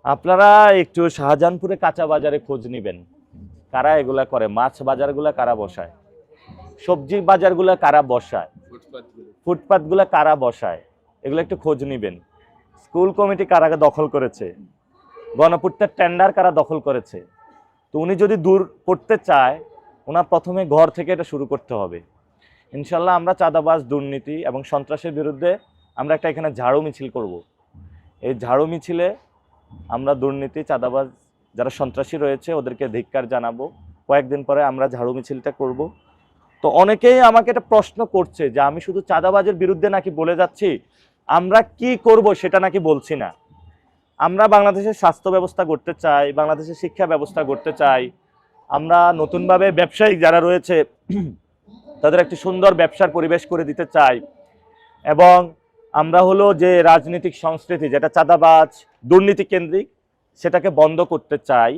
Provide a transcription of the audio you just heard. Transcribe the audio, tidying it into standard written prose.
আপনারা একটু শাহজাহানপুরে কাঁচা বাজারে খোঁজ নিবেন, কারা এগুলা করে, মাছ বাজারগুলা কারা বসায়, সবজি বাজারগুলা কারা বসায়, ফুটপাতগুলা কারা বসায়, এগুলো একটু খোঁজ নিবেন। স্কুল কমিটি কারা দখল করেছে, গণপূর্তের টেন্ডার কারা দখল করেছে। তো উনি যদি দূর করতে চায়, ওনার প্রথমে ঘর থেকে এটা শুরু করতে হবে। ইনশাল্লাহ আমরা চাঁদাবাজ, দুর্নীতি এবং সন্ত্রাসের বিরুদ্ধে আমরা একটা এখানে ঝাড়ু মিছিল করব। এই ঝাড়ু মিছিলে আমরা দুর্নীতি, চাঁদাবাজ, যারা সন্ত্রাসী রয়েছে ওদেরকে ধিক্কার জানাবো। কয়েকদিন পরে আমরা ঝাড়ু মিছিলটা করব। তো অনেকেই আমাকে এটা প্রশ্ন করছে যে আমি শুধু চাঁদাবাজের বিরুদ্ধে নাকি বলে যাচ্ছি, আমরা কি করব সেটা নাকি বলছি না। আমরা বাংলাদেশের স্বাস্থ্য ব্যবস্থা করতে চাই, বাংলাদেশের শিক্ষা ব্যবস্থা করতে চাই। আমরা নতুনভাবে ব্যবসায়িক যারা রয়েছে তাদের একটি সুন্দর ব্যবসার পরিবেশ করে দিতে চাই। এবং আমরা হলো যে রাজনৈতিক সংস্কৃতি যেটা চাঁদাবাজ, দুর্নীতি কেন্দ্রিক, সেটাকে বন্ধ করতে চাই।